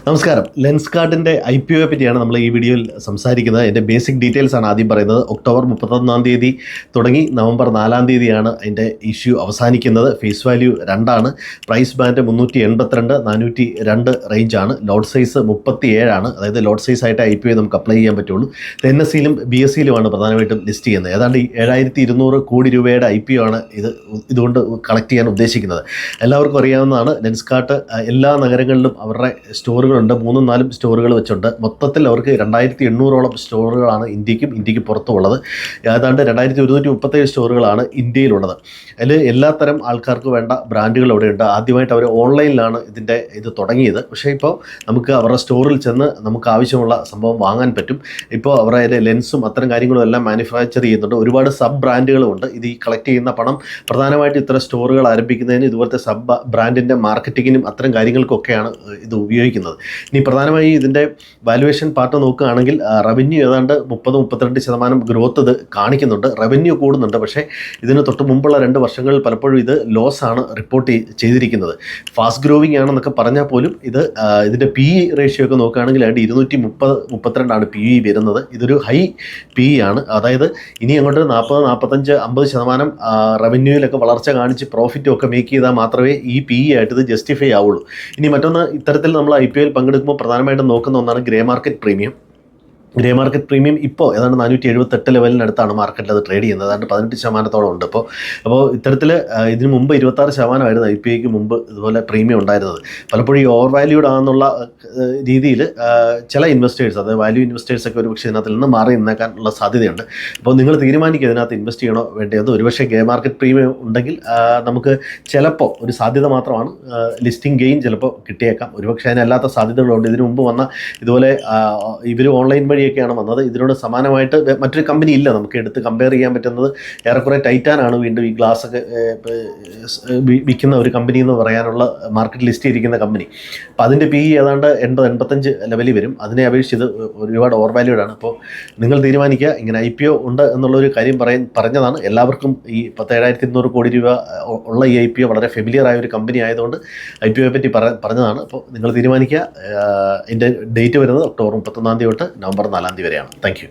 നമസ്കാരം. ലെൻസ്കാർട്ടിൻ്റെ IPO പറ്റിയാണ് നമ്മൾ ഈ വീഡിയോയിൽ സംസാരിക്കുന്നത്. എൻ്റെ ബേസിക് ഡീറ്റെയിൽസ് ആണ് ആദ്യം പറയുന്നത്. ഒക്ടോബർ 31 തുടങ്ങി നവംബർ 4 അതിൻ്റെ ഇഷ്യൂ അവസാനിക്കുന്നത്. ഫേസ് വാല്യൂ 2 പ്രൈസ് ബാൻഡ് 382, 402 റേഞ്ചാണ്. ലോഡ് സൈസ് 37 അതായത് ലോഡ് സൈസ് ആയിട്ട് IPO നമുക്ക് അപ്ലൈ ചെയ്യാൻ പറ്റുള്ളൂ. NSEയിലും BSEയിലുമാണ് പ്രധാനമായിട്ടും ലിസ്റ്റ് ചെയ്യുന്നത്. ഏതാണ്ട് 7200 കോടി രൂപയുടെ IPO ആണ് ഇതുകൊണ്ട് കളക്ട് ചെയ്യാൻ ഉദ്ദേശിക്കുന്നത്. എല്ലാവർക്കും അറിയാവുന്നതാണ്, ലെൻസ്കാർട്ട് എല്ലാ നഗരങ്ങളിലും അവരുടെ സ്റ്റോറുകളുണ്ട്. 3-4 സ്റ്റോറുകൾ വെച്ചുണ്ട്. മൊത്തത്തിൽ അവർക്ക് 2800ഓളം സ്റ്റോറുകളാണ് ഇന്ത്യക്ക് പുറത്തുള്ളത്. ഏതാണ്ട് 2137 സ്റ്റോറുകളാണ് ഇന്ത്യയിലുള്ളത്. അതിൽ എല്ലാത്തരം ആൾക്കാർക്ക് വേണ്ട ബ്രാൻഡുകൾ അവിടെയുണ്ട്. ആദ്യമായിട്ട് അവർ ഓൺലൈനിലാണ് ഇത് തുടങ്ങിയത്. പക്ഷേ ഇപ്പോൾ നമുക്ക് അവരുടെ സ്റ്റോറിൽ ചെന്ന് നമുക്ക് ആവശ്യമുള്ള സംഭവം വാങ്ങാൻ പറ്റും. ഇപ്പോൾ അവരുടെ ലെൻസും അത്തരം കാര്യങ്ങളും എല്ലാം മാനുഫാക്ചർ ചെയ്യുന്നുണ്ട്. ഒരുപാട് സബ് ബ്രാൻഡുകളുമുണ്ട്. ഈ കളക്ട് ചെയ്യുന്ന പണം പ്രധാനമായിട്ട് ഇത്തരം സ്റ്റോറുകൾ ആരംഭിക്കുന്നതിന്, ഇതുപോലത്തെ സബ് ബ്രാൻഡിൻ്റെ മാർക്കറ്റിങ്ങിനും അത്തരം കാര്യങ്ങൾക്കൊക്കെയാണ് ഇത് ഉപയോഗിക്കുന്നത്. ഇനി പ്രധാനമായി ഇതിൻ്റെ വാല്യുവേഷൻ പാർട്ട് നോക്കുകയാണെങ്കിൽ റവന്യൂ ഏതാണ്ട് 30-32% ഗ്രോത്ത് ഇത് കാണിക്കുന്നുണ്ട്. റവന്യൂ കൂടുന്നുണ്ട്. പക്ഷേ ഇതിന് തൊട്ട് മുമ്പുള്ള 2 വർഷങ്ങളിൽ പലപ്പോഴും ഇത് ലോസ് ആണ് റിപ്പോർട്ട് ചെയ്തിരിക്കുന്നത്. ഫാസ്റ്റ് ഗ്രോവിങ് ആണെന്നൊക്കെ പറഞ്ഞാൽ പോലും ഇതിൻ്റെ PE റേഷ്യോ ഒക്കെ നോക്കുകയാണെങ്കിൽ ഏതാണ്ട് 230-32 PE വരുന്നത്. ഇതൊരു ഹൈ PE ആണ്. അതായത് ഇനി അങ്ങോട്ട് 40-45-50% റവന്യൂയിലൊക്കെ വളർച്ച കാണിച്ച് പ്രോഫിറ്റും ഒക്കെ മേക്ക് ചെയ്താൽ മാത്രമേ ഈ PE ആയിട്ട് ഇത് ജസ്റ്റിഫൈ ആവുള്ളൂ. ഇനി മറ്റൊന്ന്, ഇത്തരത്തിൽ നമ്മൾ IPOയിൽ പങ്കെടുക്കുമ്പോൾ പ്രധാനമായിട്ടും നോക്കുന്ന ഒന്നാണ് grey market premium. Grey market premium ഇപ്പോൾ ഏതാണ്ട് 478 ലെവലിനടുത്താണ് മാർക്കറ്റിൽ അത് ട്രേഡ് ചെയ്യുന്നത്. ഏതാണ്ട് 18% ഉണ്ട് അപ്പോൾ ഇത്തരത്തിൽ ഇതിന് മുമ്പ് 26% IPOയ്ക്ക് മുമ്പ് ഇതുപോലെ പ്രീമിയം ഉണ്ടായിരുന്നത്. പലപ്പോഴും ഈ ഓവർ വാല്യൂഡ് ആണെന്നുള്ള രീതിയിൽ ചില ഇൻവെസ്റ്റേഴ്സ്, അതായത് വാല്യൂ ഇൻവെസ്റ്റേഴ്സൊക്കെ ഒരുപക്ഷെ ഇതിനകത്ത് നിന്ന് മാറി നിന്നേക്കാനുള്ള സാധ്യതയുണ്ട്. അപ്പോൾ നിങ്ങൾ തീരുമാനിക്കുക ഇതിനകത്ത് ഇൻവെസ്റ്റ് ചെയ്യണോ വേണ്ടത്. ഒരുപക്ഷെ ഗ്രേ മാർക്കറ്റ് പ്രീമിയം ഉണ്ടെങ്കിൽ നമുക്ക് ചിലപ്പോൾ ഒരു സാധ്യത മാത്രമാണ്, ലിസ്റ്റിംഗ് ഗെയിൻ ചിലപ്പോൾ കിട്ടിയേക്കാം. ഒരുപക്ഷെ അതിനല്ലാത്ത സാധ്യതകളുണ്ട്. ഇതിനു മുമ്പ് വന്ന ഇതുപോലെ ഇവർ ഓൺലൈൻ വഴിയൊക്കെയാണ് വന്നത്. ഇതിനോട് സമാനമായിട്ട് മറ്റൊരു കമ്പനി ഇല്ല നമുക്ക് എടുത്ത് കമ്പയർ ചെയ്യാൻ പറ്റുന്നത്. ഏറെക്കുറെ ടൈറ്റാനാണ് വീണ്ടും ഈ ഗ്ലാസ് ഒക്കെ വിൽക്കുന്ന ഒരു കമ്പനി എന്ന് പറയാനുള്ള മാർക്കറ്റ് ലിസ്റ്റ് ചെയ്തിരിക്കുന്ന കമ്പനി. അപ്പോൾ അതിൻ്റെ PE ഏതാണ്ട് 80-85 ലെവലിൽ വരും. അതിനെ അപേക്ഷിച്ച് ഒരുപാട് ഓവർ വാല്യൂഡ് ആണ്. അപ്പോൾ നിങ്ങൾ തീരുമാനിക്കുക. ഇങ്ങനെ IPO ഉണ്ട് എന്നുള്ളൊരു കാര്യം പറഞ്ഞതാണ്. എല്ലാവർക്കും ഈ 17,200 കോടി രൂപ ഉള്ള ഈ IPO വളരെ ഫെമിലിയർ ആയ ഒരു കമ്പനി ആയതുകൊണ്ട് IPOയെ പറ്റി പറഞ്ഞതാണ്. അപ്പോൾ നിങ്ങൾ തീരുമാനിക്കുക. ഇതിൻ്റെ ഡേറ്റ് വരുന്നത് ഒക്ടോബർ 31 തൊട്ട് നവംബർ 4 വരെയാണ്. Thank you.